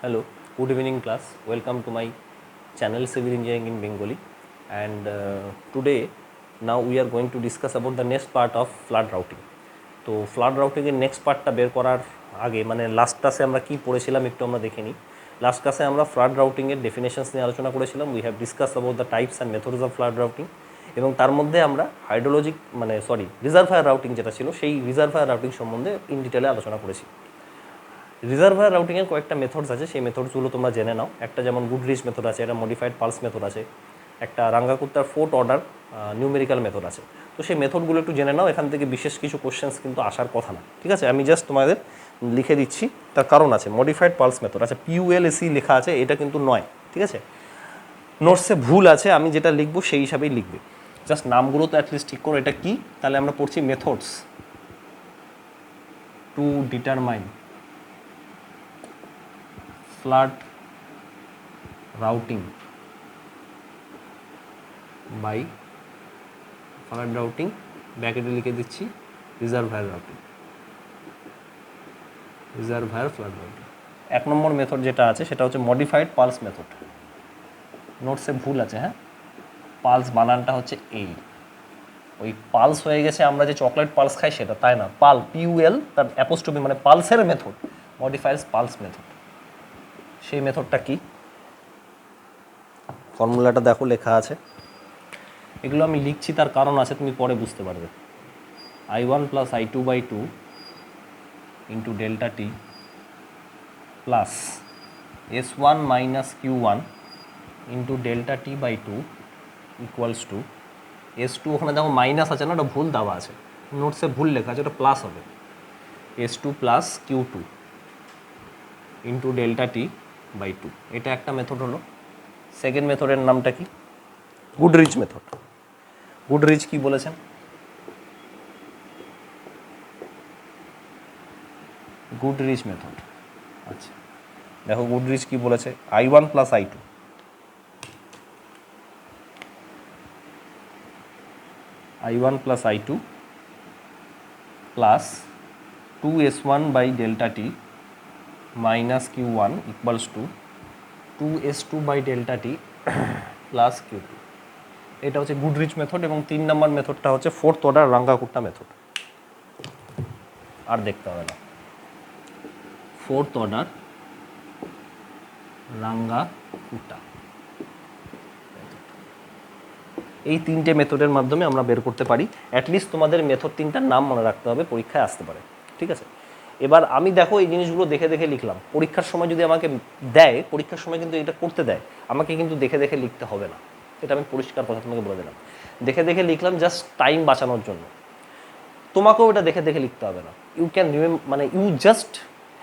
Hello, good evening class. Welcome to my channel Civil Engineering in Bengali. And today, now we are going to discuss about the next part of flood routing. তো flood রাউটিংয়ের next পার্টটা বের করার আগে মানে last ক্লাসে আমরা কী পড়েছিলাম একটু আমরা দেখে নিই। লাস্ট ক্লাসে আমরা ফ্লাড রাউটিংয়ের ডেফিনেশনস নিয়ে আলোচনা করেছিলাম। We have discuss about the types and methods of flood routing, এবং তার মধ্যে আমরা হাইড্রোলজিক রিজার্ভায়ার রাউটিং যেটা ছিল সেই রিজার্ভায়ার রাউটিং সম্বন্ধে ইন ডিটেলে আলোচনা করেছি। রিজার্ভায়ার রাউটিংয়ের কয়েকটা মেথডস আছে, সেই মেথডসগুলো তোমরা জেনে নাও। একটা যেমন গুডরিচ মেথড আছে, এটা মডিফাইড পালস মেথড আছে, একটা রাঙ্গাকুত্তার ফোর্থ অর্ডার নিউমেরিক্যাল মেথড আছে। তো সেই মেথডগুলো একটু জেনে নাও, এখান থেকে বিশেষ কিছু কোশ্চেন্স কিন্তু আসার কথা না, ঠিক আছে? আমি জাস্ট তোমাদের লিখে দিচ্ছি, তার কারণ আছে। মডিফাইড পালস মেথড আছে, PULSE লেখা আছে, এটা কিন্তু নয়, ঠিক আছে? নোটসে ভুল আছে, আমি যেটা লিখবো সেই হিসাবেই লিখবে। জাস্ট নামগুলো তো অ্যাটলিস্ট ঠিক করো, এটা কি। তাহলে আমরা পড়ছি methods to determine flood routing by flood routing ব্র্যাকেটে লিখে দিচ্ছি রিজার্ভায়ার রাউটিং, রিজার্ভায়ার ফ্লাড রাউটিং। এক নম্বর মেথড যেটা আছে সেটা হচ্ছে মডিফাইড পালস মেথড। নোটসে ভুল আছে, হ্যাঁ, পালস বানানটা হচ্ছে এই, ওই পালস হয়ে গেছে আমরা যে চকলেট পালস খাই সেটা, তাই না। PUL তার অ্যাপোস্ট্রফি মানে পালসের মেথড, মডিফাইড পালস মেথড। সেই মেথডটা কি, ফর্মুলাটা দেখো লেখা আছে। এগুলো আমি লিখছি তার কারণ আছে, তুমি পরে বুঝতে পারবে। I1 + I2/2 into delta T plus S1 - Q1 into delta T equals to S2, ওখানে দেখো মাইনাস আছে না, ওটা ভুল দেওয়া আছে, নোটসে ভুল লেখা আছে, ওটা প্লাস হবে। S2 + Q2 ইন্টু ডেল্টা টি/2, এটা একটা মেথড হলো। সেকেন্ড মেথডের নামটা কি, গুডরিচ মেথড। গুডরিচ কি বলেছেন, গুডরিচ মেথড। আচ্ছা দেখো গুডরিচ কি বলেছে, I1 + I2 I1 + I2 plus 2S1/ΔT minus Q1 equals to 2S2/ΔT plus Q2। এটা হচ্ছে গুডরিচ মেথড। এবং 3 নম্বর মেথডটা হচ্ছে ফোর্থ অর্ডার রাঙ্গাকুট্টা মেথড। আর দেখতে হবে না, ফোর্থ অর্ডার রাঙ্গাকুট্টা। এই তিনটে মেথডের মাধ্যমে আমরা বের করতে পারি। অ্যাটলিস্ট তোমাদের মেথড তিনটার নাম মনে রাখতে হবে, পরীক্ষায় আসতে পারে, ঠিক আছে? এবার আমি দেখো এই জিনিসগুলো দেখে দেখে লিখলাম। পরীক্ষার সময় যদি আমাকে দেয়, পরীক্ষার সময় কিন্তু এটা করতে দেয়, আমাকে কিন্তু দেখে দেখে লিখতে হবে না, এটা আমি পরিষ্কার কথা তোমাকে বলে দিলাম। দেখে দেখে লিখলাম জাস্ট টাইম বাঁচানোর জন্য, তোমাকেও এটা দেখে দেখে লিখতে হবে না। You can you just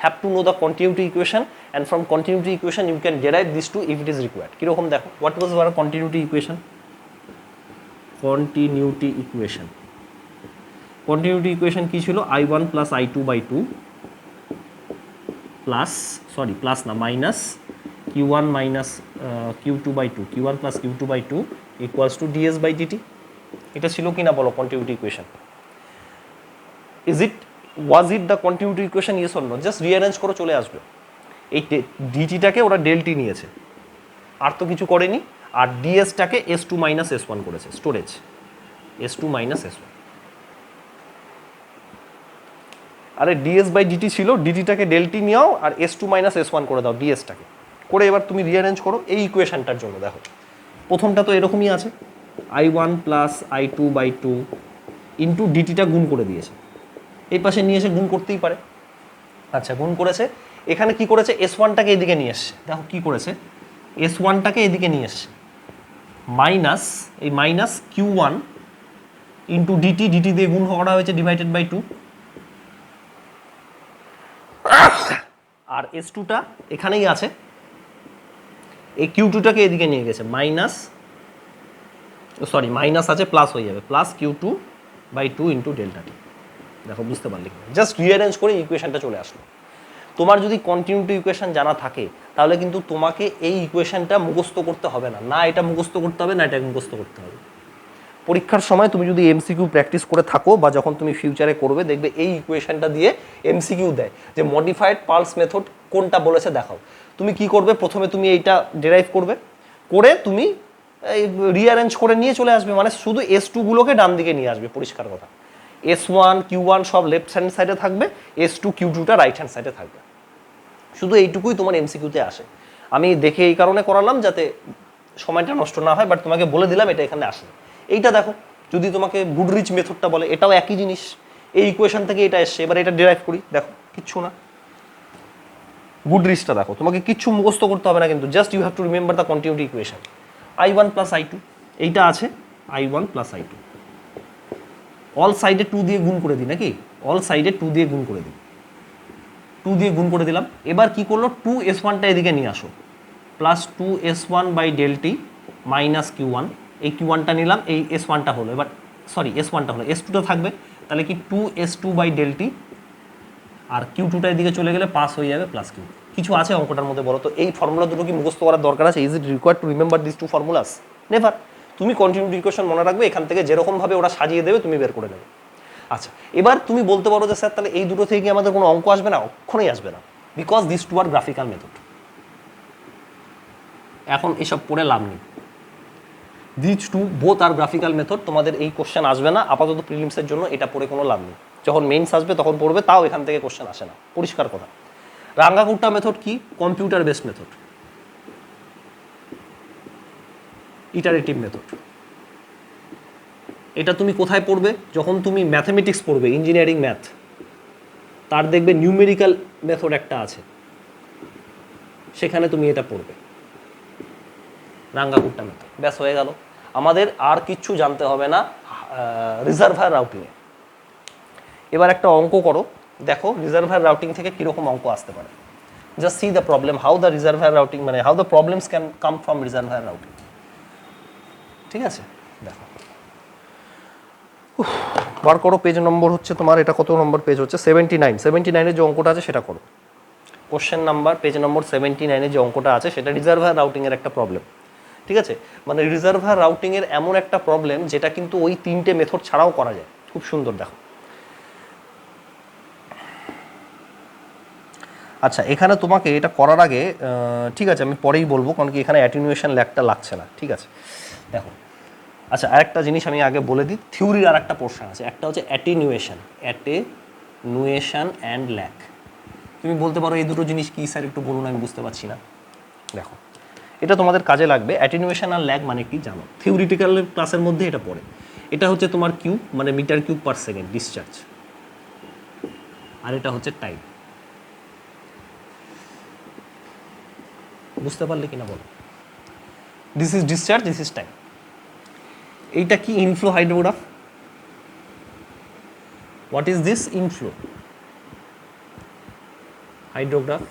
have to know the continuity equation, and from continuity equation you can derive this too if it is required. কীরকম দেখো, what was our continuity equation? Continuity equation, continuity equation কী ছিল? I1 + I2/2 plus না minus Q1 - Q2/2, Q1 + Q2/2 equals to ds/dt। এটা ছিল কি না বলো continuity equation? Was it the continuity equation, yes or no? Just rearrange করে চলে আসবে। এই ডিটিটাকে ওরা ডেলটি নিয়েছে, আর তো কিছু করেনি। আর ডিএসটাকে S2 - S1 করেছে, স্টোরেজ S2 - S1। আরে ds/dt ছিল, ডিটিটাকে ডেলটি নিও আর S2 - S1 করে দাও ডিএসটাকে করে। এবার তুমি রিঅ্যারেঞ্জ করো এই ইকুয়েশনটার জন্য। দেখো প্রথমটা তো এরকমই আছে, I1 + I2/2 ইন্টু ডিটিটা গুণ করে দিয়েছে, এই পাশে নিয়ে এসে গুণ করতেই পারে। আচ্ছা গুণ করেছে, এখানে কি করেছে? S1টাকে এদিকে নিয়ে এসছে। দেখো কি করেছে, S1টাকে এদিকে নিয়ে এসছে, মাইনাস এই minus Q1 into DT, DT দিয়ে গুণ করা হয়েছে /2, আর S2টা এখানেই আছে, এই Q2টাকে এদিকে নিয়ে গেছে, মাইনাস আছে, প্লাস হয়ে যাবে, প্লাস Q2/2 ইন্টু ΔT। দেখো বুঝতে পারলে, জাস্ট রিঅ্যারেঞ্জ করে ইকুয়েশনটা চলে আসলো। তোমার যদি কন্টিনিউটি ইকুয়েশন জানা থাকে তাহলে কিন্তু তোমাকে এই ইকুয়েশনটা মুখস্থ করতে হবে না, না এটা মুখস্থ করতে হবে, না এটা মুখস্থ করতে হবে। পরীক্ষার সময় তুমি যদি এমসিকিউ প্র্যাকটিস করে থাকো বা যখন তুমি ফিউচারে করবে, দেখবে এই ইকুয়েশনটা দিয়ে এমসিকিউ দেয় যে মডিফাইড পালস মেথড কোনটা বলেছে দেখাও। তুমি কি করবে, প্রথমে তুমি এইটা ডেরাইভ করবে, করে তুমি রিঅ্যারেঞ্জ করে নিয়ে চলে আসবে, মানে শুধু S2 গুলোকে ডান দিকে নিয়ে আসবে, পরিষ্কার কথা। S1 Q1 সব লেফট হ্যান্ড সাইডে থাকবে, S2 Q2টা রাইট হ্যান্ড সাইডে থাকবে। শুধু এইটুকুই তোমার এমসিকিউতে আসে। আমি দেখে এই কারণে করালাম যাতে সময়টা নষ্ট না হয়, বাট তোমাকে বলে দিলাম এটা এখানে আসে। এইটা দেখো, যদি তোমাকে গুডরিচ মেথডটা বলে, এটাও একই জিনিস, এই ইকুয়েশন থেকে এটা এসছে। এবার এটা ডিরাইভ করি, দেখো কিচ্ছু না। গুডরিচটা দেখো, তোমাকে কিচ্ছু মুখস্থ করতে হবে না কিন্তু, just you have to remember the continuity equation. I1 plus I2, এইটা আছে I1 প্লাস I2, অল সাইডে 2 দিয়ে গুণ করে দিই নাকি, অল সাইডে 2 দিয়ে গুণ করে দিই, 2 দিয়ে গুণ করে দিলাম। এবার কি করলো, 2S1টা এদিকে নিয়ে আসো, plus 2S1 by del T minus Q1, এই Q1টা নিলাম, এই S1টা হলো, এবার সরি S1টা হলো, S2টা থাকবে, তাহলে কি 2S2 বাই ডেল টি, আর Q2টা এদিকে চলে গেলে পাস হয়ে যাবে প্লাস Q। কিছু আছে অঙ্কটার মধ্যে বলো তো, এই ফর্মুলা দুটো কি মুখস্থ করার দরকার আছে? Is it required to remember this two formulas? Never. তুমি কন্টিনিউটি ইকুয়েশন মনে রাখবে, এখান থেকে যেরকমভাবে ওরা সাজিয়ে দেবে তুমি বের করে নেবে। আচ্ছা, এবার তুমি বলতে পারো যে স্যার তাহলে এই দুটো থেকে কি আমাদের কোনো অঙ্ক আসবে না? কখনোই আসবে না, because this two are graphical method. এখন এসব পড়ে লাভ নেই, this two both are graphical method. তোমাদের এই কোশ্চেন আসবে না আপাতত প্রিলিমসের জন্য, এটা পড়ে কোনো লাভ নেই। যখন মেইনস আসবে তখন পড়বে, তাও এখান থেকে কোশ্চেন আসে না, পরিষ্কার কথা। রাঙ্গাকুট্টা মেথড কি? Computer based method, iterative method. এটা তুমি কোথায় পড়বে? যখন তুমি ম্যাথমেটিক্স পড়বে, ইঞ্জিনিয়ারিং ম্যাথ, তার দেখবে নিউমেরিক্যাল মেথড একটা আছে, সেখানে তুমি এটা পড়বে, রাঙ্গাকুট্টা মেথড। ব্যাস হয়ে গেল, আমাদের আর কিচ্ছু জানতে হবে না রিজার্ভায়ার রাউটিংয়ে। এবার একটা অঙ্ক করো, দেখো রিজার্ভায়ার রাউটিং থেকে কীরকম অঙ্ক আসতে পারে। Just see the problem, how the reservoir routing, মানে how the problems can come from reservoir routing. ঠিক আছে, দেখো বার করো। পেজ নম্বর হচ্ছে তোমার, এটা কত নম্বর পেজ হচ্ছে? 79। 79-এর যে অঙ্কটা আছে সেটা করো। কোশ্চেন নাম্বার পেজ নম্বর 79-এর যে অঙ্কটা আছে সেটা রিজার্ভায়ার রাউটিংয়ের একটা প্রবলেম। ঠিক আছে, মানে রিজার্ভায়ার রাউটিংয়ের এমন একটা প্রবলেম যেটা কিন্তু ওই 3টে মেথড ছাড়াও করা যায়। খুব সুন্দর, দেখো। আচ্ছা, এখানে তোমাকে এটা করার আগে ঠিক আছে আমি পরেই বলবো, কারণ কি এখানে অ্যাটেনুয়েশন ল্যাগটা লাগছে না। ঠিক আছে, দেখো। আচ্ছা, আরেকটা জিনিস আমি আগে বলে দিই, থিওরির আর একটা পোর্শন আছে, একটা হচ্ছে অ্যাটেনুয়েশন অ্যান্ড ল্যাগ। তুমি বলতে পারো এই দুটো জিনিস কি স্যার, একটু বলুন, আমি বুঝতে পারছি না। দেখো, এটা তোমাদের কাজে লাগবে। অ্যাটেনুয়েশন আর ল্যাগ মানে কি জানো? থিওরিটিক্যাল ক্লাসের মধ্যে এটা পড়ে। এটা হচ্ছে তোমার কিউব, মানে metre cube per second discharge, আর এটা হচ্ছে টাইম। বুঝতে পারলে কিনা বলো? This is discharge, this is time. এইটা কি? Inflow hydrograph. What is this? Inflow hydrograph.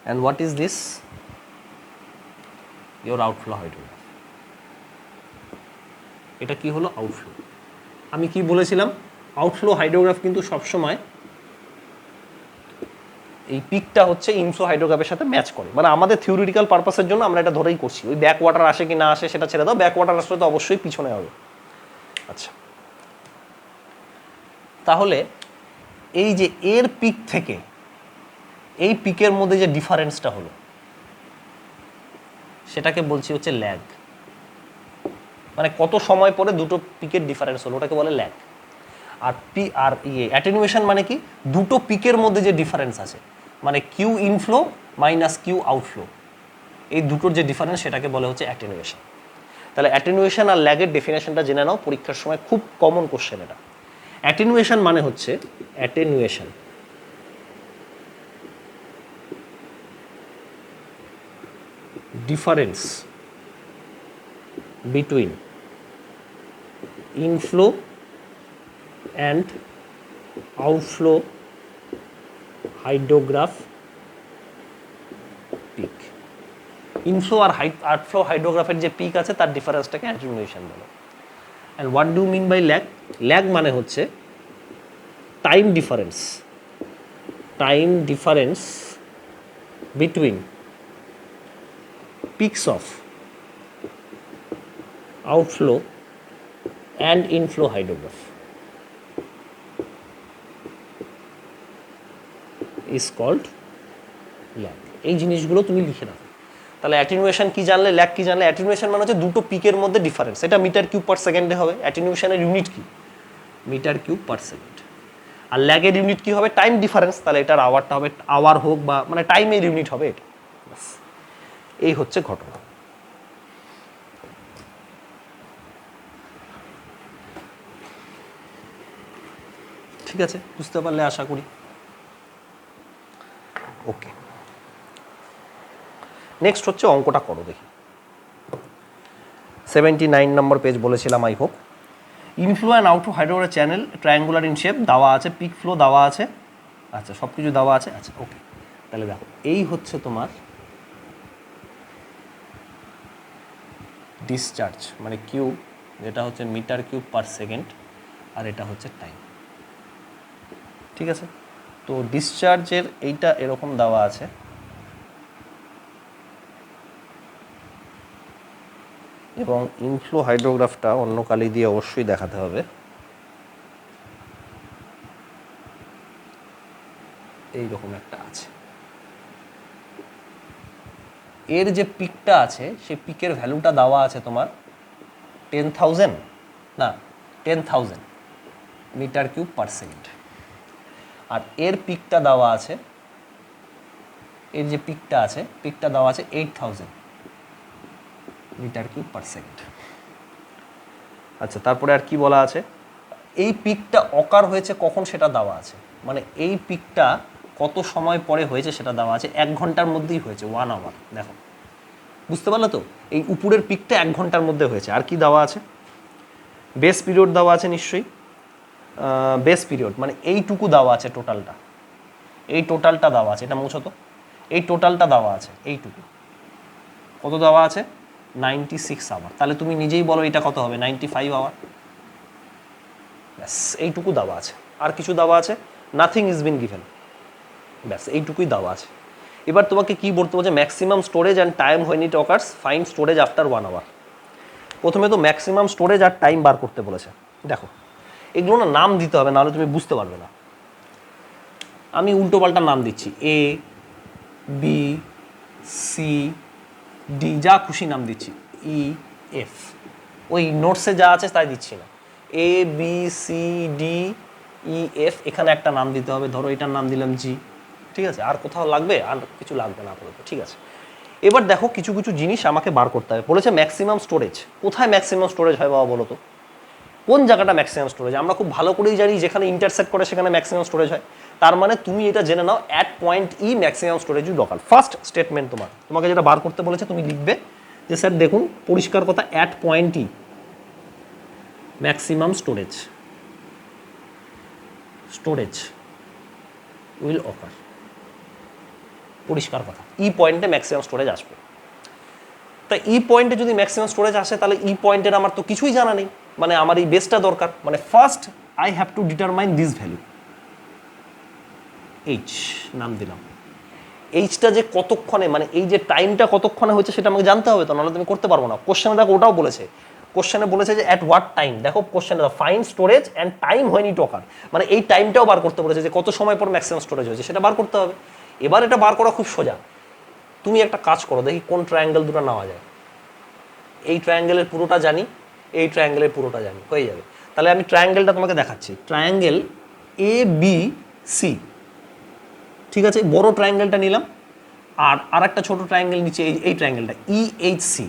and what is this? your outflow hydrograph. এটা কি হলো? আউটফ্লো। আমি কি বলেছিলাম? আউটফ্লো হাইড্রোগ্রাফ কিন্তু সবসময় এই পিকটা হচ্ছে ইনফ্লো হাইড্রোগ্রাফের সাথে ম্যাচ করে, মানে আমাদের থিওরিটিক্যাল পারপাসের জন্য আমরা এটা ধরেই করছি। ওই ব্যাক ওয়াটার আসে কি না আসে সেটা ছেড়ে দাও, ব্যাক ওয়াটার আসলে তো অবশ্যই পিছনে হবে। আচ্ছা, তাহলে এই যে এর পিক থেকে এই পিকের মধ্যে যে ডিফারেন্সটা হলো সেটাকে বলছি হচ্ছে ল্যাগ। মানে কত সময় পরে দুটো পিকের ডিফারেন্স হলো ওটাকে বলে ল্যাগ। আর অ্যাটেনুয়েশন মানে কি? দুটো পিকের মধ্যে যে ডিফারেন্স আছে, মানে Q inflow minus Q outflow, এই দুটোর যে ডিফারেন্স সেটাকে বলে হচ্ছে অ্যাটেনুয়েশন। তাহলে অ্যাটেনুয়েশন আর ল্যাগের ডেফিনেশনটা জেনে নাও, পরীক্ষার সময় খুব কমন কোশ্চেন এটা। অ্যাটেনুয়েশন মানে হচ্ছে difference between inflow and outflow hydrograph peak. Inflow আর আউটফ্লো হাইড্রোগ্রাফের যে পিক আছে তার ডিফারেন্সটাকে অ্যাটেনুয়েশন বলে। And what do mean by lag? Lag মানে হচ্ছে time difference between peaks of outflow and inflow hydrograph is called lag. এই জিনিসগুলো তুমি লিখে রাখো। তাহলে অ্যাটেনুয়েশন কি জানলে, ল্যাগ কি জানলে। অ্যাটেনুয়েশন মানে হচ্ছে দুটো পিকের মধ্যে ডিফারেন্স, এটা মিটার কিউব পার সেকেন্ডে হবে। অ্যাটেনুয়েশনের ইউনিট কি, মিটার কিউব পার সেকেন্ড। আর ল্যাগের ইউনিট কি হবে, টাইম ডিফারেন্স। তাহলে এটার আওয়ারটা হবে আওয়ার হোক বা মানে টাইমের ইউনিট হবে এটা। ব্যাস, এই হচ্ছে ঘটনা। ঠিক আছে, বুঝতে পারলে আশা করি। ওকে, নেক্সট হচ্ছে অঙ্কটা করো দেখি। 79 নম্বর পেজ বলেছিলাম I hope. Inflow and outflow hydrograph channel triangular in shape দেওয়া আছে, পিক ফ্লো দেওয়া আছে, আচ্ছা সব কিছু দেওয়া আছে। আচ্ছা ওকে, তাহলে দেখো এই হচ্ছে তোমার ডিসচার্জ মানে কিউব, যেটা হচ্ছে মিটার কিউব পার সেকেন্ড, আর এটা হচ্ছে টাইম। ঠিক আছে, তো ডিসচার্জের এইটা এরকম দেওয়া আছে, এবং ইনফ্লো হাইড্রোগ্রাফটা অন্য কালি দিয়ে অবশ্যই দেখাতে হবে। এইরকম একটা আছে, এর যে পিকটা আছে সেই পিকের ভ্যালুটা দেওয়া আছে তোমার 10,000 না 10,000 মিটার কিউব পার সেকেন্ড। আর এর পিকটা দেওয়া আছে, এর যে পিকটা আছে পিকটা দেওয়া আছে 8,000 মিটার কিউব পার সেকেন্ড। আচ্ছা, তারপরে আর কি বলা আছে, এই পিকটা অকার হয়েছে কখন সেটা দেওয়া আছে, মানে এই পিকটা কত সময় পরে হয়েছে সেটা দেওয়া আছে। 1 ঘন্টার মধ্যেই হয়েছে, 1 আওয়ার। দেখো বুঝতে পারলে তো, এই উপরের পিকটা 1 ঘন্টার মধ্যে হয়েছে। আর কি দেওয়া আছে, বেস পিরিয়ড দেওয়া আছে নিশ্চয়ই। বেস পিরিয়ড মানে এইটুকু দেওয়া আছে, টোটালটা, এই টোটালটা দেওয়া আছে। এটা মুছো তো, এই টোটালটা দেওয়া আছে, এইটুকু কত দেওয়া আছে, 96 আওয়ার। তাহলে তুমি নিজেই বলো এটা কত হবে, 95 আওয়ার। ব্যাস, এইটুকু দেওয়া আছে, আর কিছু দেওয়া আছে, নাথিং ইজ বিন গিভেন। ব্যাস, এইটুকুই দেওয়া আছে। এবার তোমাকে কি বলতে বলছে, maximum storage and time when it occurs, find storage after 1 hour. প্রথমে তো ম্যাক্সিমাম স্টোরেজ আর টাইম বার করতে বলেছে। দেখো এগুলো না নাম দিতে হবে, নাহলে তুমি বুঝতে পারবে না। আমি উল্টো পাল্টা নাম দিচ্ছি, এ বি সি ডি, যা খুশি নাম দিচ্ছি, ই এফ, ওই নোটসে যা আছে তাই দিচ্ছি না। A B C D E F, এখানে একটা নাম দিতে হবে। ধরো এটার নাম দিলাম জি। ঠিক আছে, আর কোথাও লাগবে, আর কিছু লাগবে না আপাতত। ঠিক আছে, এবার দেখো কিছু কিছু জিনিস আমাকে বার করতে হবে। বলেছে ম্যাক্সিমাম স্টোরেজ, কোথায় ম্যাক্সিমাম স্টোরেজ হয় বাবা বলো তো, কোন জায়গাটা ম্যাক্সিমাম স্টোরেজ? আমরা খুব ভালো করেই জানি যেখানে ইন্টারসেক্ট করে সেখানে ম্যাক্সিমাম স্টোরেজ হয়। তার মানে তুমি এটা জেনে নাও, at point E maximum storage is local. First statement তোমাকে যেটা বার করতে বলেছে তুমি লিখবে যে স্যার দেখুন পরিষ্কার কথা, at point E maximum storage will occur. পরিষ্কার কথা, ই পয়েন্টে ম্যাক্সিমাম স্টোরেজ আসবে। তাই ই পয়েন্টে যদি ম্যাক্সিমাম স্টোরেজ আসে, তাহলে ই পয়েন্টের আমার তো কিছুই জানা নেই, মানে আমার এই বেসটা দরকার। মানে first I have to determine this value, H নাম দিলাম। এইচটা যে কতক্ষণে, মানে এই যে টাইমটা কতক্ষণে হয়েছে সেটা আমাকে জানতে হবে, তো নাহলে তুমি করতে পারবো না। কোশ্চেনে দেখো ওটাও বলেছে, কোশ্চেনে বলেছে যে অ্যাট হোয়াট টাইম। দেখো কোশ্চেনে find storage and time when it occur, মানে এই টাইমটাও বার করতে বলেছে যে কত সময় পর ম্যাক্সিমাম স্টোরেজ হয়েছে সেটা বার করতে হবে। এবার এটা বার করা খুব সোজা। তুমি একটা কাজ করো, দেখি কোন ট্রায়াঙ্গেল দুটো নেওয়া যায়। এই ট্রায়াঙ্গেলের পুরোটা জানি, এই ট্রায়াঙ্গেলের পুরোটা জানি, হয়ে যাবে। তাহলে আমি ট্রায়াঙ্গেলটা তোমাকে দেখাচ্ছি, ট্রায়াঙ্গেল এ বি সি। ঠিক আছে, বড় ট্রায়াঙ্গেলটা নিলাম, আর একটা ছোট ট্রায়াঙ্গেল নিচে, এই ট্রায়াঙ্গেলটা E H C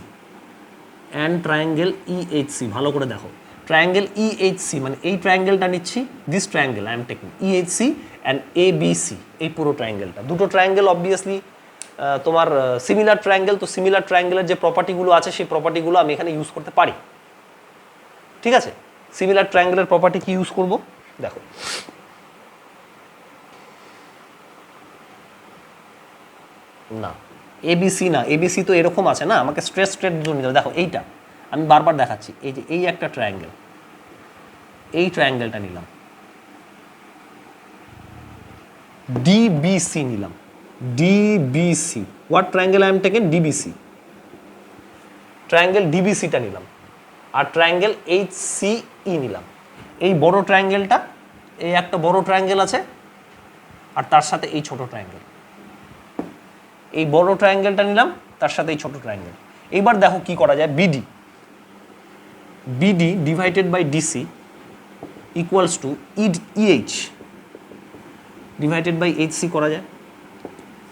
and triangle E H C. ভালো করে দেখো, ট্রায়াঙ্গেল ই এইচ সি মানে এই ট্রায়াঙ্গেলটা নিচ্ছি, this triangle I am taking E H C and A B C, এই পুরো ট্রায়াঙ্গেলটা। দুটো ট্রায়াঙ্গেল অবভিয়াসলি তোমার সিমিলার ট্রায়াঙ্গেল, তো সিমিলার ট্রায়াঙ্গেলের যে প্রপার্টিগুলো আছে সেই প্রপার্টিগুলো আমি এখানে ইউজ করতে পারি। ঠিক আছে, সিমিলার ট্রায়াঙ্গেলের প্রপার্টি কি ইউজ করব দেখো। না এবিসি না, এবিসি তো এরকম আছে না, আমাকে স্ট্রেট দুটো নিতে হবে। দেখো এইটা আমি বারবার দেখাচ্ছি, এই যে এই একটা ট্রায়াঙ্গেল, এই ট্রায়াঙ্গেলটা নিলাম, ডিবিসি নিলাম, DBC. What triangle I am taken, DBC. Triangle ডিবিসিটা নিলাম, আর ট্রায়াঙ্গেল এইচসিই নিলাম। এই বড় ট্রায়াঙ্গেলটা, এই একটা বড় ট্রায়াঙ্গেল আছে, আর তার সাথে এই ছোট ট্রায়াঙ্গেল। এই বড় ট্রায়াঙ্গেলটা নিলাম, তার সাথে এই ছোট ট্রায়াঙ্গেল। এইবার দেখো কি করা যায়। BD BD divided by DC equals to EH divided by HC করা যায়।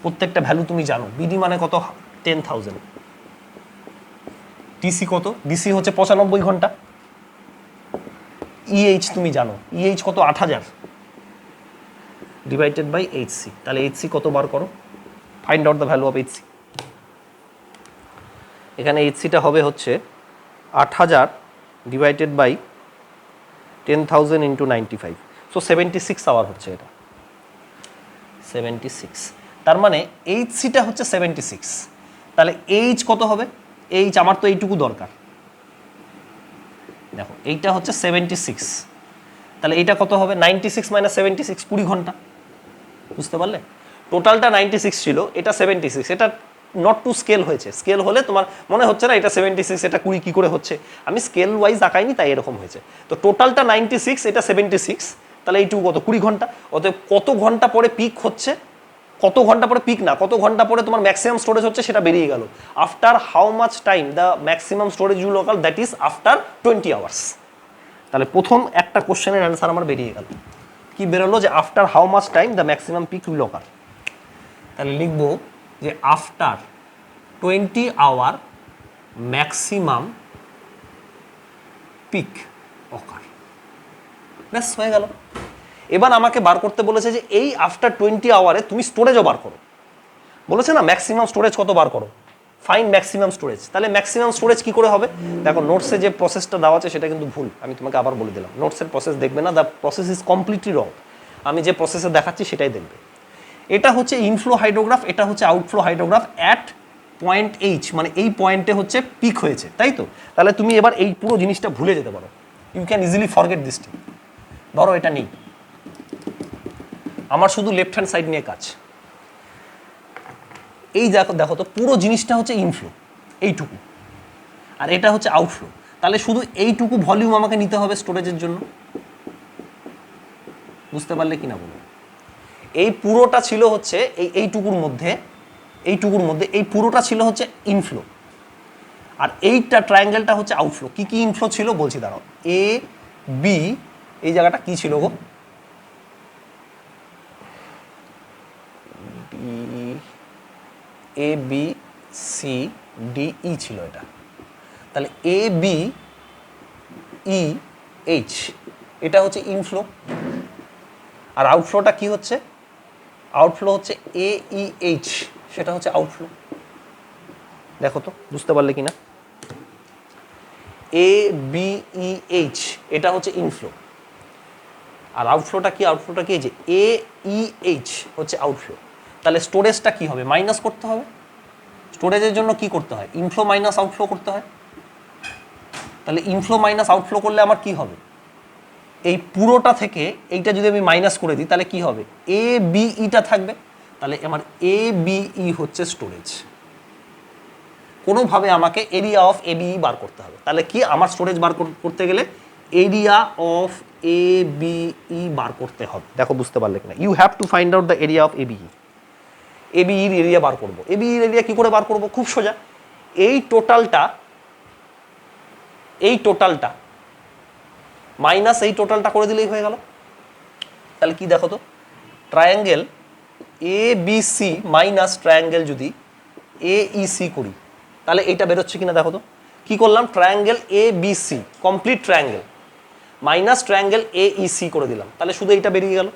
প্রত্যেকটা ভ্যালু তুমি জানো। বিডি মানে কত? 10,000। ডিসি কত? ডিসি হচ্ছে 95 ঘন্টা। ইএইচ তুমি জানো, ইএইচ কত? 8000 ডিভাইডেড বাই এইচসি। তাহলে এইচসি কত বার করো, find out the value of HC. এখানে এইচসিটা হবে হচ্ছে 8000 divided by 10,000 into 95, so 76 hour হচ্ছে এটা। 76, তার মানে এইচসিটা হচ্ছে 76। তাহলে এইচ কত হবে? এইচ আমার তো এইটুকু দরকার। দেখো এইটা হচ্ছে 76, তাহলে এইটা কত হবে? 96 মাইনাস 76, 20 ঘন্টা। বুঝতে পারলে? টোটালটা 96 ছিল, এটা 76। এটা নট টু স্কেল হয়েছে। স্কেল হলে তোমার মনে হচ্ছে না এটা 76, এটা 20 কি করে হচ্ছে। আমি স্কেল ওয়াইজ আঁকাইনি, তাই এরকম হয়েছে। তো টোটালটা 96, এটা 76, তাহলে এইটুকু কত? 20 ঘন্টা। অতএব কত ঘন্টা পরে পিক হচ্ছে, কত ঘন্টা পরে পিক না, কত ঘন্টা পরে তোমার ম্যাক্সিমাম স্টোরেজ হচ্ছে সেটা বেরিয়ে গেল। After how much time the maximum storage you local, that is after 20 hours. তাহলে প্রথম একটা কোশ্চেনের অ্যান্সার আমার বেরিয়ে গেল। কি বেরোলো? যে after how much time the maximum peak you local. তাহলে লিখবো যে after 20 hour maximum peak occur. ব্যাস হয়ে গেল। এবার আমাকে বার করতে বলেছে যে এই আফটার 20 আওয়ারে তুমি স্টোরেজও বার করো। বলেছে না ম্যাক্সিমাম স্টোরেজ কত বার করো, ফাইন ম্যাক্সিমাম স্টোরেজ। তাহলে ম্যাক্সিমাম স্টোরেজ কি করে হবে? দেখো নোটসে যে প্রসেসটা দেওয়া আছে সেটা কিন্তু ভুল, আমি তোমাকে আবার বলে দিলাম। নোটসের প্রসেস দেখবে না, দ্য প্রসেস ইজ কমপ্লিটলি রং। আমি যে প্রসেসে দেখাচ্ছি সেটাই দেখবে। এটা হচ্ছে ইনফ্লো হাইড্রোগ্রাফ, এটা হচ্ছে outflow hydrograph at point H, মানে এই পয়েন্টে হচ্ছে পিক হয়েছে, তাই তো? তাহলে তুমি এবার এই পুরো জিনিসটা ভুলে যেতে পারো। You can easily forget this thing. ধরো এটা নেই, আমার শুধু লেফট হ্যান্ড সাইড নিয়ে কাজ। এই দেখো, দেখো তো পুরো জিনিসটা হচ্ছে ইনফ্লো, এইটুকু, আর এটা হচ্ছে আউটফ্লো। তাহলে শুধু এইটুকু ভলিউম আমাকে নিতে হবে স্টোরেজের জন্য। বুঝতে পারলে কিনা বলো? এই পুরোটা ছিল হচ্ছে এইটুকুর মধ্যে এই পুরোটা ছিল হচ্ছে ইনফ্লো, আর এইটা ট্রায়াঙ্গেলটা হচ্ছে আউটফ্লো। কি কি ইনফ্লো ছিল বলছি, দাঁড়াও। এ বি, এই জায়গাটা কি ছিল গো? এ বি সি ডি ই ছিল এটা। তাহলে এ বি ই এইচ, এটা হচ্ছে ইনফ্লো। আর আউটফ্লোটা কি হচ্ছে? আউটফ্লো হচ্ছে এ ই এইচ, সেটা হচ্ছে আউটফ্লো। দেখো তো বুঝতে পারলে কিনা? এ বি ই এইচ এটা হচ্ছে ইনফ্লো, আর আউটফ্লোটা কি? আউটফ্লোটা কি? যে এ ই এইচ হচ্ছে আউটফ্লো। তাহলে স্টোরেজটা কি হবে? মাইনাস করতে হবে। স্টোরেজের জন্য কি করতে হয়? ইনফ্লো মাইনাস আউটফ্লো করতে হয়। তাহলে ইনফ্লো মাইনাস আউটফ্লো করলে আমার কি হবে? এই পুরোটা থেকে এইটা যদি আমি মাইনাস করে দিই তাহলে কি হবে? এ বি ইটা থাকবে। তাহলে আমার এ বি ই হচ্ছে স্টোরেজ। কোনোভাবে আমাকে area of A B E বার করতে হবে। তাহলে কি আমার স্টোরেজ বার করতে গেলে area of A B E বার করতে হবে। দেখো বুঝতে পারলে কিনা? You have to find out the area of A B E. A B ইর এরিয়া বার করবো। এ বি ইর এরিয়া কি করে বার করবো? খুব সোজা। এই টোটালটা মাইনাস এই টোটালটা করে দিলেই হয়ে গেল। তাহলে কি দেখো তো, triangle A B C minus triangle যদি এ ই সি করি তাহলে এইটা বেরোচ্ছে কিনা দেখো তো। কি করলাম? Triangle A B C complete triangle minus triangle A E C করে দিলাম, তাহলে শুধু এইটা বেরিয়ে গেল।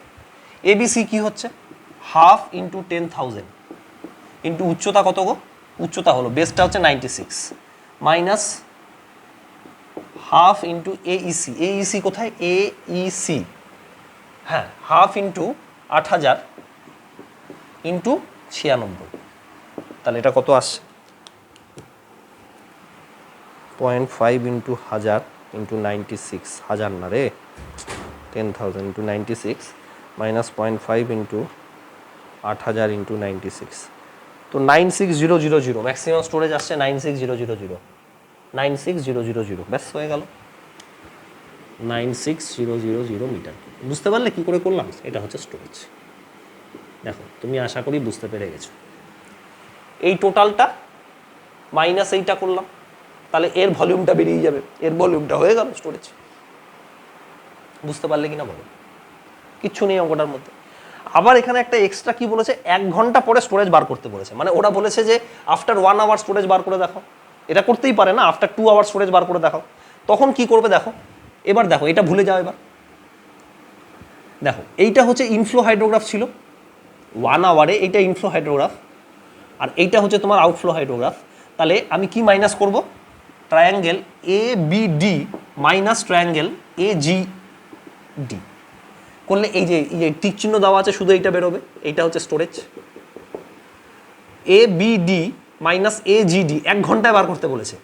এ বি সি কি হচ্ছে? হাফ ইন্টু 10,000 ইন্টু উচ্চতা কত গো? উচ্চতা হলো, বেসটা হচ্ছে 96, মাইনাস হাফ ইন্টু এ ইসি। এ ইসি কোথায়? এ ইসি, হ্যাঁ, হাফ ইন্টু 8000 ইন্টু 96। তাহলে এটা কত আসছে? 0.5 ইন্টু 1000 ইন্টু 96, 1000 না রে, 10,000 ইন্টু 96 মাইনাস 0.5 ইন্টু 8000 ইন্টু 96, তো 96000। ম্যাক্সিমাম স্টোরেজ আসছে 96000। 96000, ব্যাস হয়ে গেল 96000 মিটার। বুঝতে পারলে কী করে করলাম? এটা হচ্ছে স্টোরেজ। দেখো তুমি আশা করি বুঝতে পেরে গেছো। এই টোটালটা মাইনাস এইটা করলাম, তাহলে এর ভলিউমটা বেরিয়ে যাবে, এর ভলিউমটা হয়ে গেল স্টোরেজ। বুঝতে পারলে কি না বলো? কিচ্ছু নেই অঙ্কটার মধ্যে। আবার এখানে একটা এক্সট্রা কি বলেছে, 1 ঘন্টা পরে স্টোরেজ বার করতে বলেছে। মানে ওরা বলেছে যে আফটার 1 আওয়ার স্টোরেজ বার করে দেখাও। এটা করতেই পারে না, আফটার 2 আওয়ার স্টোরেজ বার করে দেখাও। তখন কি করবে দেখো, এবার দেখো এটা ভুলে যাও। এবার দেখো এইটা হচ্ছে ইনফ্লো হাইড্রোগ্রাফ ছিল 1 আওয়ারে, এইটা ইনফ্লো হাইড্রোগ্রাফ, আর এইটা হচ্ছে তোমার আউটফ্লো হাইড্রোগ্রাফ। তাহলে আমি কি মাইনাস করব? Triangle A B D minus triangle A G D করলে এই যে টিক চিহ্ন দেওয়া আছে, শুধু এইটা বেরোবে। এইটা হচ্ছে স্টোরেজ। এ বি ডি মাইনাস এ জি ডি 1 ঘন্টায় বার করতে বলেছে।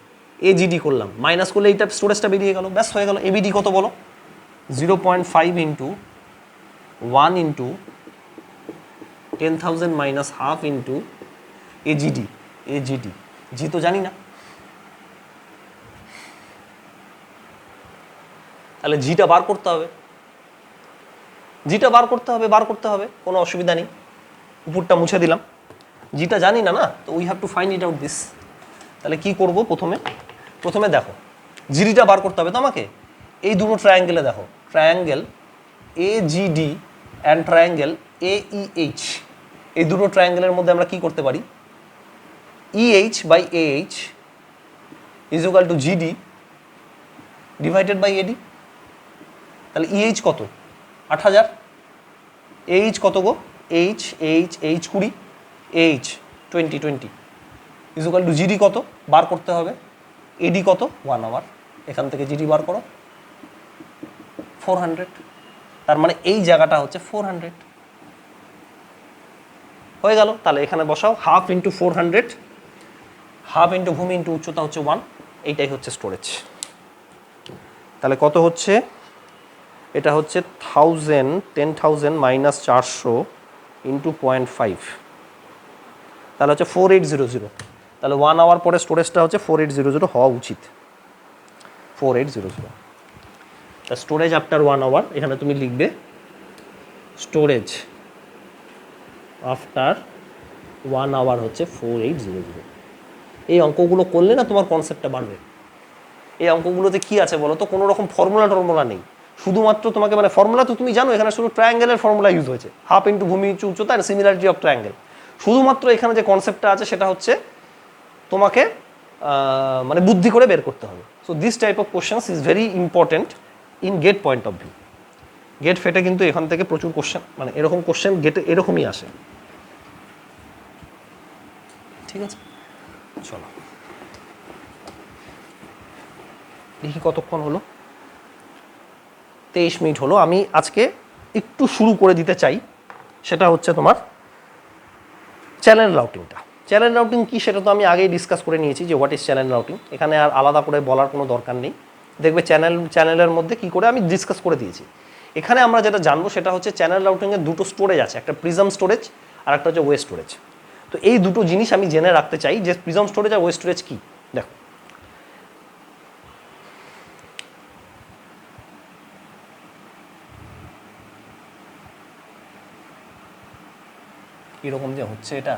এ জি ডি করলাম, মাইনাস করলে এইটা স্টোরেজটা বেরিয়ে গেল, ব্যাস হয়ে গেল। এবিডি কত বলো? 0.5 into 1 into 10,000 minus half into AGD. AGD G তো জানি না, তাহলে জিটা বার করতে হবে। জিটা বার করতে হবে, কোনো অসুবিধা নেই। উপরটা মুছে দিলাম, জিটা জানি না না, তো we have to find it out this. তাহলে কি করব? প্রথমে দেখো জিডিটা বার করতে হবে তো আমাকে। এই দুটো ট্রায়াঙ্গেলে দেখো, triangle A GD and triangle A EH, এই দুটো ট্রায়াঙ্গেলের মধ্যে আমরা কি করতে পারি? EH by AH is equal to GD divided by AD. তাহলে ইএইচ কত? 8000। এইচ কত গো? H 20, H 20 is equal to GD কত বার করতে হবে? এডি কত? 1 আওয়ার। এখান থেকে জিডি বার করো, 400। তার মানে এই জায়গাটা হচ্ছে 400 হয়ে গেল। তাহলে এখানে বসাও হাফ ইন্টু 400, হাফ ইন্টু ভূমি ইন্টু উচ্চতা হচ্ছে 1, এইটাই হচ্ছে স্টোরেজ। তাহলে কত হচ্ছে? এটা হচ্ছে 10,000 মাইনাস 400 ইন্টু 0.5, তাহলে হচ্ছে 4800। তাহলে 1 আওয়ার পরে স্টোরেজটা হচ্ছে 4800 হওয়া উচিত, 4800। তা স্টোরেজ আফটার 1 আওয়ার, এখানে তুমি লিখবে স্টোরেজ আফটার 1 আওয়ার হচ্ছে 4800। এই অঙ্কগুলো করলে না তোমার কনসেপ্টটা বাড়বে। এই অঙ্কগুলোতে কি আছে বলো তো? কোনো রকম ফর্মুলা নেই, শুধুমাত্র তোমাকে মানে ফর্মুলা তো তুমি জানো, এখানে শুধু ট্রায়াঙ্গেলের ফর্মুলা ইউজ হয়েছে, হাফ ইন্টু ভূমি ইন্টু উচ্চতা আর সিমিলারিটি অফ ট্রায়াঙ্গেল। শুধুমাত্র এখানে যে কনসেপ্টটা আছে সেটা হচ্ছে তোমাকে মানে বুদ্ধি করে বের করতে হবে। So this type of questions is very important in GATE point of view. GATE ফেটে কিন্তু এখান থেকে প্রচুর কোশ্চেন, মানে এরকম কোশ্চেন গেটে এরকমই আসে। ঠিক আছে, চলো দেখি কতক্ষণ হলো। 23 মিনিট হলো। আমি আজকে একটু শুরু করে দিতে চাই, সেটা হচ্ছে তোমার চ্যানেল রাউটিংটা। চ্যানেল রাউটিং কি সেটা তো আমি আগেই ডিসকাস করে নিয়েছি যে হোয়াট ইজ চ্যানেল রাউটিং, এখানে আর আলাদা করে বলার কোনো দরকার নেই। দেখবে চ্যানেলের মধ্যে কি করে আমি ডিসকাস করে দিয়েছি। এখানে আমরা যেটা জানবো সেটা হচ্ছে চ্যানেল রাউটিংয়ের দুটো স্টোরেজ আছে, একটা প্রিজম স্টোরেজ আর একটা হচ্ছে ওয়েব স্টোরেজ। তো এই দুটো জিনিস আমি জেনে রাখতে চাই যে প্রিজম স্টোরেজ আর ওয়েব স্টোরেজ কী। দেখো কীরকম যে হচ্ছে এটা,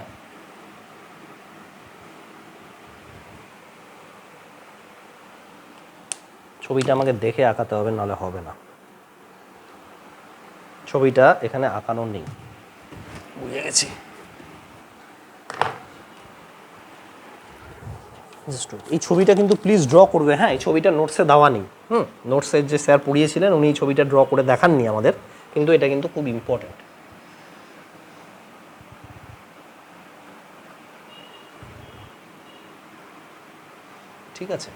ছবিটা আমাকে দেখে আঁকাতে হবে, নাহলে হবে না। ছবিটা এখানে আঁকানো নেই, বুঝে গেছি। এই ছবিটা কিন্তু প্লিজ ড্র করবে, হ্যাঁ। এই ছবিটা নোটসে দেওয়া নেই, নোটসের যে স্যার পড়িয়েছিলেন উনি এই ছবিটা ড্র করে দেখাননি আমাদের, কিন্তু এটা কিন্তু খুব ইম্পর্ট্যান্ট। ঠিক আছে,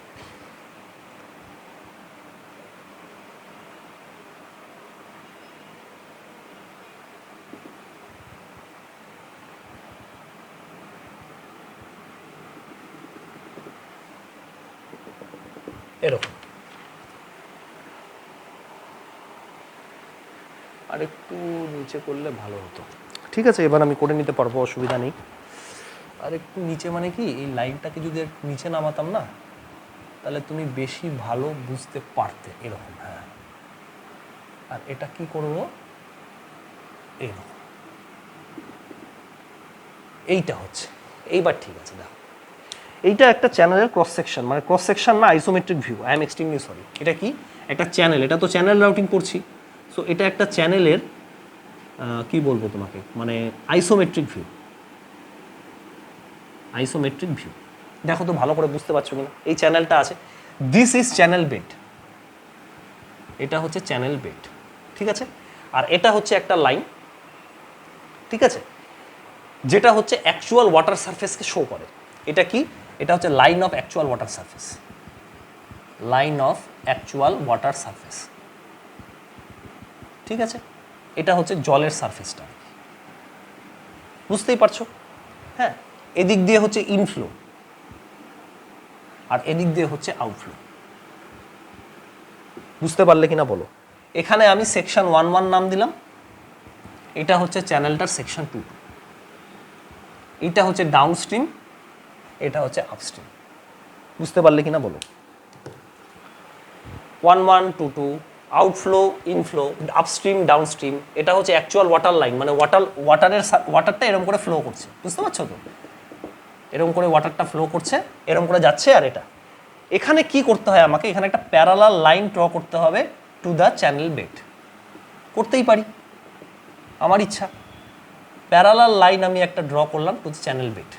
এরকম আর একটু নিচে করলে ভালো হতো। ঠিক আছে, এবার আমি করে নিতে পারবো, অসুবিধা নেই। আর একটু নিচে মানে কি, এই লাইনটাকে যদি একটু নিচে নামাতাম না তাহলে তুমি বেশি ভালো বুঝতে পারতে, এরকম। হ্যাঁ, আর এটা কি করব, এরকম, এইটা হচ্ছে, এইবার ঠিক আছে। দেখো এইটা একটা চ্যানেলের ক্রস সেকশন, মানে ক্রস সেকশন না, isometric view. I am extremely sorry. এটা কি, একটা চ্যানেল, এটা তো চ্যানেল রাউটিং করছি। সো এটা একটা চ্যানেলের কি বলবো তোমাকে, মানে আইসোমেট্রিক ভিউ। আইসোমেট্রিক ভিউ দেখো তো ভালো করে বুঝতে পারছো কিনা। এই চ্যানেলটা আছে, দিস ইজ চ্যানেল বেড, এটা হচ্ছে চ্যানেল বেড, ঠিক আছে। আর এটা হচ্ছে একটা লাইন, ঠিক আছে, যেটা হচ্ছে অ্যাকচুয়াল ওয়াটার সারফেসকে শো করে। এটা কি, এটা হচ্ছে line of actual water surface, line of actual water surface, ঠিক আছে। এটা হচ্ছে জলের সারফেসটা, বুঝতেই পারছো। হ্যাঁ, এদিক দিয়ে হচ্ছে ইনফ্লো আর এদিক দিয়ে হচ্ছে আউটফ্লো, বুঝতে পারলে কিনা বলো। এখানে আমি সেকশন 1 নাম দিলাম, এটা হচ্ছে চ্যানেলটার সেকশন 2, এটা হচ্ছে ডাউনস্ট্রিম, এটা হচ্ছে আপস্ট্রিম, বুঝতে পারলে কিনা বলো। 1 2 2 আউটফ্লো, ইনফ্লো, আপস্ট্রিম, ডাউনস্ট্রিম। এটা হচ্ছে অ্যাকচুয়াল ওয়াটার লাইন, মানে ওয়াটারটা এরকম করে ফ্লো করছে, বুঝতে পারছো তো, এরকম করে ওয়াটারটা ফ্লো করছে, এরকম করে যাচ্ছে। আর এটা এখানে কি করতে হয় আমাকে, এখানে একটা প্যারালাল লাইন ড্র করতে হবে টু দ্য চ্যানেল বেড। করতেই পারি, আমার ইচ্ছা। প্যারালাল লাইন আমি একটা ড্র করলাম টু দ্য চ্যানেল বেড।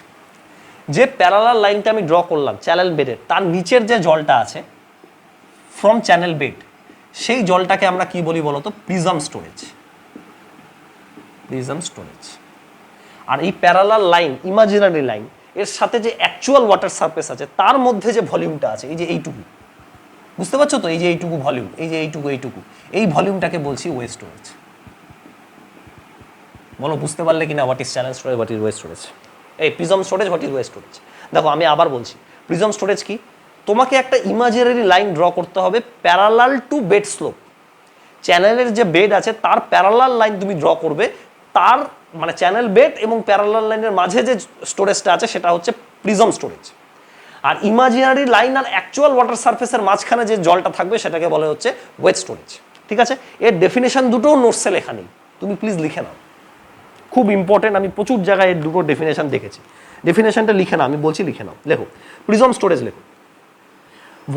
যে প্যারালাল লাইনটা আমি ড্র করলাম চ্যানেল বেডের, তার নিচের যে জলটা আছে ফ্রম চ্যানেল বেড, সেই জলটাকে আমরা কি বলি বলতো, প্রিজম স্টোরেজ, প্রিজম স্টোরেজ। আর এই প্যারালাল লাইন, ইমাজিনারি লাইন, এর সাথে যে অ্যাকচুয়াল ওয়াটার সারফেস আছে তার মধ্যে যে ভলিউমটা আছে, এই যে এইটুকু, বুঝতে পারছো তো, এই যে এইটুকু ভলিউম, এই যে এইটুকু, এই ভলিউমটাকে বলছি ওয়েস্ট স্টোরেজ। বলো বুঝতে পারলে কিনা, what is channel storage, what is ওয়েস্ট স্টোরেজ, এই প্রিজম স্টোরেজ, হোয়াট ইজ ওয়েস্ট স্টোরেজ। দেখো আমি আবার বলছি, প্রিজম স্টোরেজ কি, তোমাকে একটা ইমাজিনারি লাইন ড্র করতে হবে প্যারালাল টু বেড স্লোপ। চ্যানেলের যে বেড আছে তার প্যারালাল লাইন তুমি ড্র করবে, তার মানে চ্যানেল বেড এবং প্যারালাল লাইনের মাঝে যে স্টোরেজটা আছে সেটা হচ্ছে প্রিজম স্টোরেজ। আর ইমাজিনারি লাইন আর অ্যাকচুয়াল ওয়াটার সারফেসের মাঝখানে যে জলটা থাকবে সেটাকে বলে হচ্ছে ওয়েট স্টোরেজ, ঠিক আছে। এর ডেফিনেশন দুটোও নোটসে লেখা নেই, তুমি প্লিজ লিখে নাও, খুব ইম্পর্টেন্ট। আমি প্রচুর জায়গায় এর দুটো ডেফিনেশন দেখেছি, ডেফিনেশনটা লিখে নাও, আমি বলছি লিখে নাও। লেখো প্রিজম স্টোরেজ, লেখো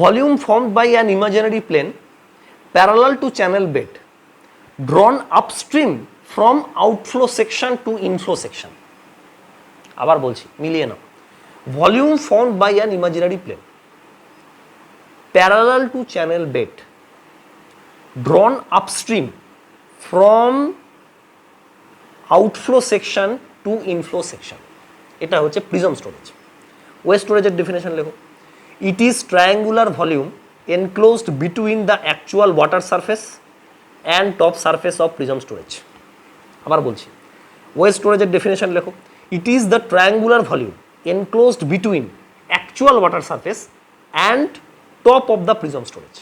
volume formed by an imaginary plane parallel to channel bed drawn upstream from outflow section to inflow section। আবার বলছি, মিলিয়ে নাও, volume formed by an imaginary plane parallel to channel bed drawn upstream from outflow section to inflow section, এটা হচ্ছে prism storage. West স্টোরেজের definition লেখো, it is triangular volume enclosed between the actual water surface and top surface of prism storage. আবার বলছি, West স্টোরেজের definition লেখো, it is the triangular volume enclosed between actual water surface and top of the prism storage.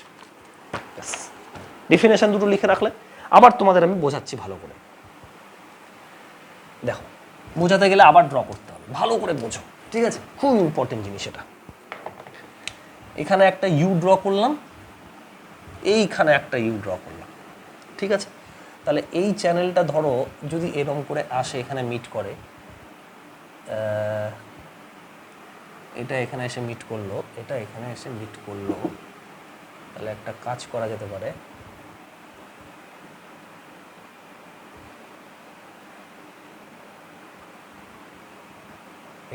Definition দুটো লিখে রাখলে আবার তোমাদের আমি বোঝাচ্ছি ভালো করে। দেখো বোঝাতে গেলে আবার ড্র করতে হবে, ভালো করে বোঝো, ঠিক আছে, খুব ইম্পর্টেন্ট জিনিস এটা। এখানে একটা ইউ ড্র করলাম, এইখানে একটা ইউ ড্র করলাম, ঠিক আছে। তাহলে এই চ্যানেলটা ধরো যদি এরকম করে আসে, এখানে মিট করে, এটা এখানে এসে মিট করলো, এটা এখানে এসে মিট করলো, তাহলে একটা কাজ করা যেতে পারে,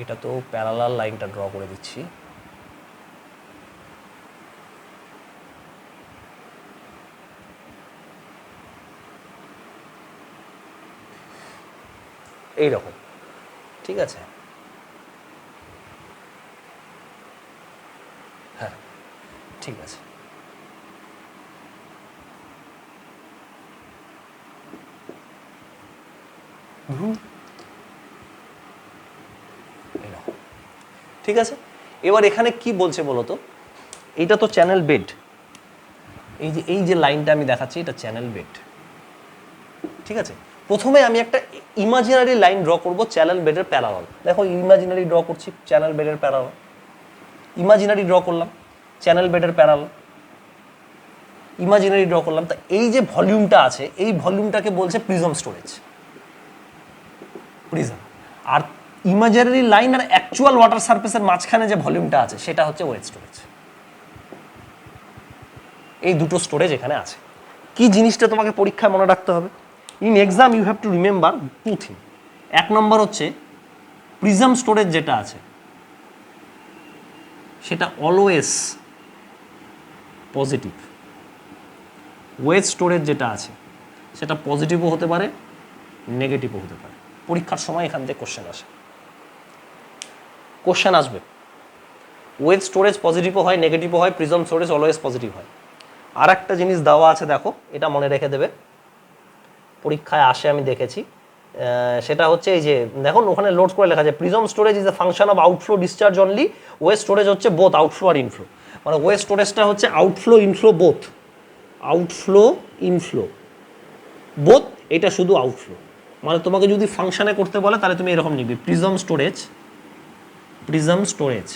এটা তো প্যারালাল লাইনটা ড্র করে দিচ্ছি, এইরকম, ঠিক আছে। হ্যাঁ ঠিক আছে, এইরকম, ঠিক আছে। এবার এখানে কি বলছে বলো তো, এইটা তো চ্যানেল বেড, এই যে লাইনটা আমি দেখাচ্ছি এটা চ্যানেল বেড, ঠিক আছে। প্রথমে আমি একটা ইমাজিনারি লাইন ড্র করব চ্যানেল বেডের প্যারালাল। দেখো ইমাজিনারি ড্র করছি চ্যানেল বেডের প্যারালাল, ইমাজিনারি ড্র করলাম। চ্যানেল বেডের প্যারাল, ইমাজিনারি ড্র করলাম। তা এই যে ভলিউমটা আছে এই ভলিউমটাকে বলছে প্রিজম স্টোরেজ, প্রিজম। আর ইমাজিনারি লাইন আর অ্যাকচুয়াল ওয়াটার সারফেসের মাঝখানে যে ভলিউমটা আছে সেটা হচ্ছে ওয়েট স্টোরেজ। এই দুটো স্টোরেজ এখানে আছে। কি জিনিসটা তোমাকে পরীক্ষায় মনে রাখতে হবে? In exam you have to remember two thing. এক নম্বর হচ্ছে প্রিজম স্টোরেজ যেটা আছে সেটা অলওয়েজ পজিটিভ। ওয়েট স্টোরেজ যেটা আছে সেটা পজিটিভও হতে পারে, নেগেটিভও হতে পারে। পরীক্ষার সময় এখান থেকে কোশ্চেন আসবে। ওয়েট স্টোরেজ পজিটিভও হয়, নেগেটিভও হয়, প্রিজম স্টোরেজ অলওয়েজ পজিটিভ হয়। আর একটা জিনিস দেওয়া আছে, দেখো এটা মনে রেখে দেবে, পরীক্ষায় আসে আমি দেখেছি। সেটা হচ্ছে এই যে দেখুন ওখানে লোড করে লেখা যায় prism storage is a function of outflow discharge only, wedge storage হচ্ছে বোথ আউটফ্লো আর ইনফ্লো। মানে ওয়েট স্টোরেজটা হচ্ছে outflow inflow both, outflow inflow both, এটা শুধু আউটফ্লো। মানে তোমাকে যদি ফাংশনে করতে বলে তাহলে তুমি এরকম লিখবে prism storage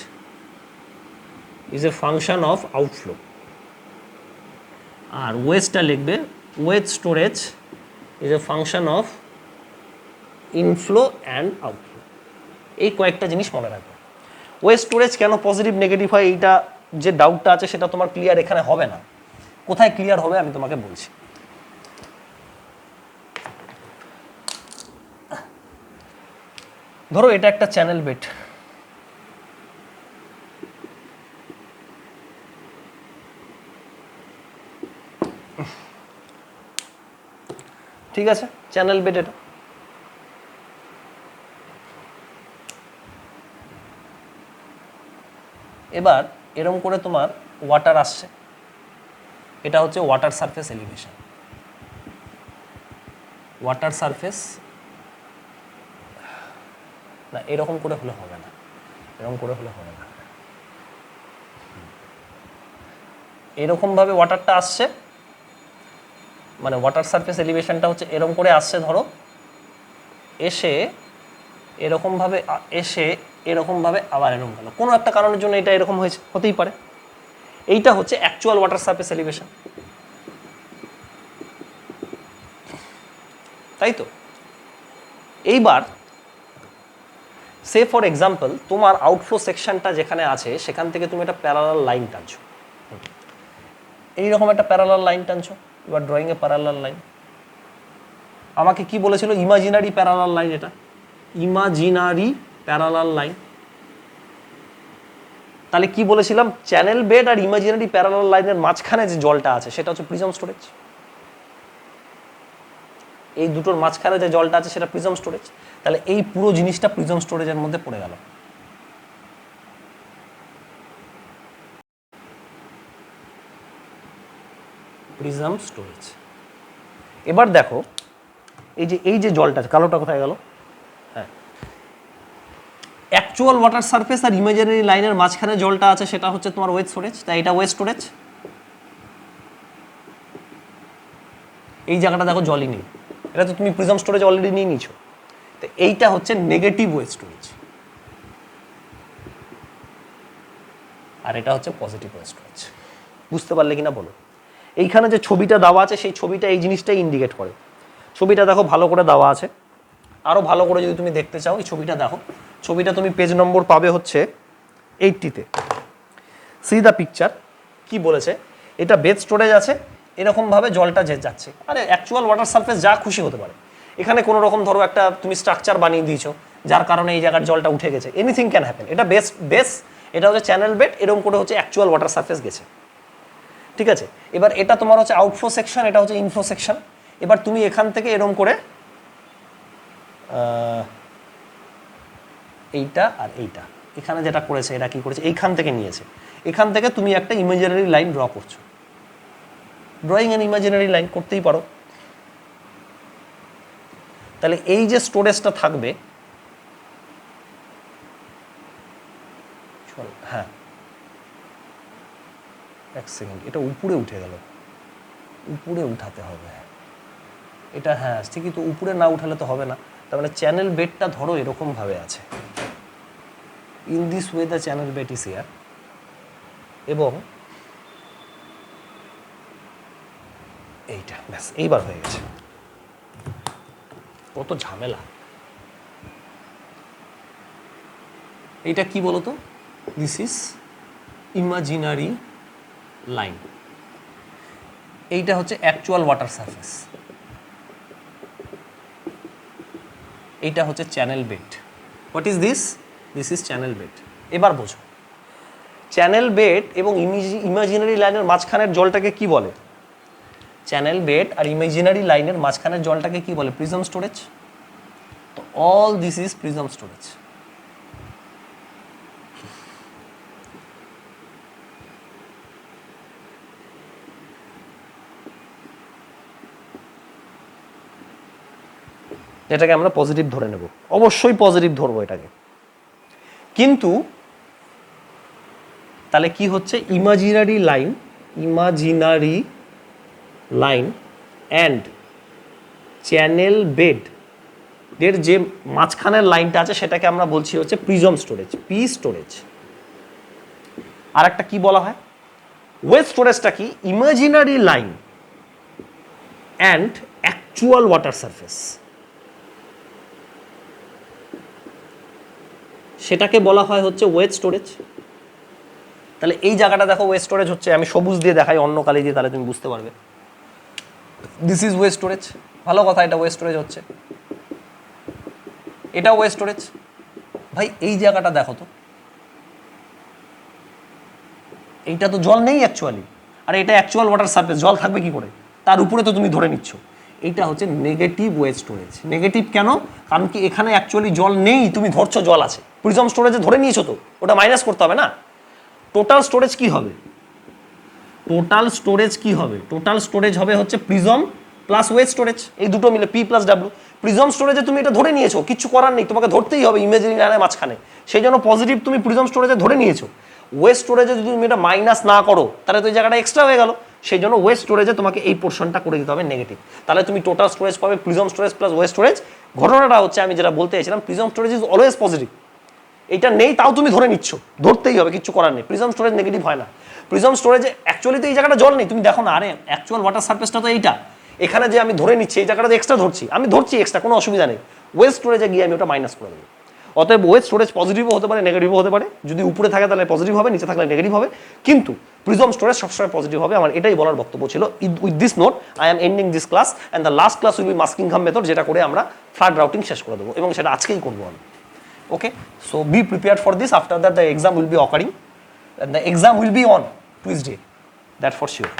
is a function of outflow. আর ওয়েস্টটা লিখবে wedge storage is a function of inflow and outflow. এই কয়েকটা জিনিস মনে রাখবে। ওয়েট স্টোরেজ কেন পজিটিভ নেগেটিভ হয় এইটা যে ডাউটটা আছে সেটা তোমার ক্লিয়ার এখানে হবে না। কোথায় ক্লিয়ার হবে আমি তোমাকে বলছি। ধরো এটা একটা চ্যানেল বেড, ঠিক আছে, চ্যানেল বেড এটা। এবার এরকম করে তোমার ওয়াটার আসছে, এটা হচ্ছে water surface elevation. Water surface না, এরকম করে হলে হবে না, এরকম করে হলে হবে না। এরকমভাবে ওয়াটারটা আসছে, মানে ওয়াটার সারফেস এলিভেশনটা হচ্ছে এরকম করে আসছে, ধরো এসে এরকমভাবে আবার এরকম গেল। কোনো একটা কারণের জন্য এটা এরকম হয়েছে, হতেই পারে। এইটা হচ্ছে অ্যাকচুয়াল ওয়াটার সারফেস এলিভেশন, তাই তো। এইবার সে ফর এক্সাম্পল তোমার আউটফ্লো সেকশনটা যেখানে আছে সেখান থেকে তুমি একটা প্যারালাল লাইন টানছো, এইরকম একটা প্যারালাল লাইন টানছো। এবার ড্রয়িং এ প্যারালাল লাইন আমাকে কি বলেছিল? ইমাজিনারি প্যারালাল লাইন, এটা ইমাজিনারি প্যারালাল লাইন। তাহলে কি বলেছিলাম? চ্যানেল বেড আর ইমাজিনারি প্যারালাল লাইনের মাঝখানে যে জলটা আছে সেটা হচ্ছে প্রিজম স্টোরেজ। এই দুটোর মাঝখানে যে জলটা আছে সেটা প্রিজম স্টোরেজ। তাহলে এই পুরো জিনিসটা প্রিজম স্টোরেজের মধ্যে পড়ে গেল। Prism storage. এবার দেখো এই যে জলটা, কালোটা কোথায় গেল? হ্যাঁ, অ্যাকচুয়াল ওয়াটার সারফেস আর ইমাজিনারি লাইনের মাঝখানে জলটা আছে সেটা হচ্ছে তোমার ওয়েট স্টোরেজ। তাই এটা ওয়েট স্টোরেজ। এই জায়গাটা দেখো জলই নেই, এটা তো তুমি প্রিজম স্টোরেজ অলরেডি নিয়ে নিছো। তো এইটা হচ্ছে নেগেটিভ ওয়েট স্টোরেজ, আর এটা হচ্ছে পজিটিভ ওয়েট স্টোরেজ। বুঝতে পারলে কিনা বলো? এইখানে যে ছবিটা দেওয়া আছে সেই ছবিটা এই জিনিসটাই ইন্ডিকেট করে। ছবিটা দেখো ভালো করে দেওয়া আছে, আরও ভালো করে যদি তুমি দেখতে চাও এই ছবিটা দেখো। ছবিটা তুমি পেজ নম্বর পাবে হচ্ছে 80-তে। C the picture. কি বলেছে? এটা বেড স্টোরেজ আছে, এরকমভাবে জলটা যাচ্ছে। আরে অ্যাকচুয়াল ওয়াটার সারফেস যা খুশি হতে পারে। এখানে কোনো রকম ধরো একটা তুমি স্ট্রাকচার বানিয়ে দিয়েছো যার কারণে এই জায়গার জলটা উঠে গেছে, এনিথিং ক্যান হ্যাপেন। এটা বেস, এটা হচ্ছে চ্যানেল বেড, এরকম করে হচ্ছে অ্যাকচুয়াল ওয়াটার সারফেস গেছে, ঠিক আছে। এবার এটা তোমার হচ্ছে আউটফ্লো সেকশন, এটা হচ্ছে ইনফ্লো সেকশন। এবার তুমি এখান থেকে এরকম করে এইটা আর এইটা এখানে যেটা করেছে, এটা কি করেছে? এইখান থেকে নিয়েছে, এখান থেকে তুমি একটা ইমাজিনারি লাইন ড্র করছো। ড্রয়িং এন ইমাজিনারি লাইন করতেই পারো। তাহলে এই যে স্টোরেজটা থাকবে, হ্যাঁ এক সেকেন্ড, এটা উপরে উঠে গেল, উপরে উঠাতে হবে এটা। হ্যাঁ ঠিকই তো, উপরে না উঠালে তো হবে না। তার মানে চ্যানেল বেডটা ধরো এরকমভাবে আছে, in this way the channel bed is here. এবং এইটা, ব্যাস এইবার হয়ে গেছে। কত ঝামেলা। এইটা কি বলতো? This is imaginary line. এইটা হচ্ছে অ্যাকচুয়াল ওয়াটার সারফেস। এইটা হচ্ছে channel bed. What is this? This is channel bed. এবার বোঝো, চ্যানেল বেড এবং ইমাজিনারি লাইনের মাঝখানের জলটাকে কি বলে? চ্যানেল বেড আর ইমাজিনারি লাইনের মাঝখানের জলটাকে কি বলে? Prism storage. তো all this is prism storage. এটাকে আমরা পজিটিভ ধরে নেব, অবশ্যই পজিটিভ ধরবো এটাকে। কিন্তু তাহলে কি হচ্ছে? Imaginary line and channel bed এর যে মাঝখানের লাইনটা আছে সেটাকে আমরা বলছি হচ্ছে প্রিজম স্টোরেজ, পি স্টোরেজ। আর একটা কি বলা হয়? ওয়েট স্টোরেজটা কি? Imaginary line and actual water surface, সেটাকে বলা হয় হচ্ছে ওয়েট স্টোরেজ। তাহলে এই জায়গাটা দেখো ওয়েট স্টোরেজ হচ্ছে, আমি সবুজ দিয়ে দেখাই অন্য কালি দিয়ে, তাহলে তুমি বুঝতে পারবে। This is wedge storage. ভালো কথা, এটা ওয়েট স্টোরেজ হচ্ছে, এটা ওয়েট স্টোরেজ। ভাই এই জায়গাটা দেখো তো, এইটা তো জল নেই অ্যাকচুয়ালি, আর এটা অ্যাকচুয়াল ওয়াটার সারফেস, জল থাকবে কি করে? তার উপরে তো তুমি ধরে নিচ্ছ। এইটা হচ্ছে নেগেটিভ ওয়েট স্টোরেজ। নেগেটিভ কেন? কারণ কি এখানে অ্যাকচুয়ালি জল নেই, তুমি ধরছো জল আছে, প্রিজম স্টোরেজে ধরে নিয়েছো, তো ওটা মাইনাস করতে হবে না। টোটাল স্টোরেজ কি হবে? টোটাল স্টোরেজ কি হবে? টোটাল স্টোরেজ হবে হচ্ছে প্রিজম প্লাস ওয়েট স্টোরেজ, এই দুটো মিলে পি প্লাস ডাব্লিউ। প্রিজম স্টোরেজে তুমি এটা ধরে নিয়েছো, কিছু করার নেই, তোমাকে ধরতেই হবে ইমেজিনারি লাইনের মাঝখানে, সেই জন্য পজিটিভ তুমি প্রিজম স্টোরেজে ধরে নিয়েছো। ওয়েট স্টোরেজে যদি তুমি এটা মাইনাস না করো তাহলে তো এই জায়গাটা এক্সট্রা হয়ে গেল, সেই জন্য ওয়েট স্টোরেজে তোমাকে এই পোর্শনটা করে দিতে হবে নেগেটিভ। তাহলে তুমি টোটাল স্টোরেজ পাবে prism storage plus wait storage. ঘটনাটা হচ্ছে আমি যেটা বলতে চাইছিলাম, prism storage is always positive. এটা নেই তাও তুমি ধরে নিচ্ছ, ধরতেই হবে, কিছু করার নেই। প্রিজম স্টোরেজ নেগেটিভ হয় না। প্রিজম স্টোরেজে অ্যাকচুয়ালি তো এই জায়গাটা জল নেই, তুমি দেখো না, আরে অ্যাকচুয়াল ওয়াটার সারফেসটা তো এইটা, এখানে যে আমি ধরে নিচ্ছি এই জায়গাটা এক্সট্রা ধরছি, আমি ধরছি এক্সট্রা, কোনো অসুবিধা নেই। ওয়েট স্টোরেজে গিয়ে আমি ওটা মাইনাস করে দেবো। অতএব ওয়েট স্টোরেজ পজিটিভও হতে পারে, নেগেটিভও হতে পারে। যদি উপরে থাকে তাহলে পজিটিভ হবে, নিচে থাকলে নেগেটিভ হবে, কিন্তু প্রিজম স্টোরেজ সবসময় পজিটিভ হবে। আমার এটাই বলার বক্তব্য ছিল। With this note I am ending this class, and the last class will be Muskingum method, যেটা করে আমরা ফ্লাড রাউটিং শেষ করে দেবো, এবং সেটা আজকেই করবো আমি। Okay, so be prepared for this. After that, the exam will be occurring, and the exam will be on Tuesday. That for sure.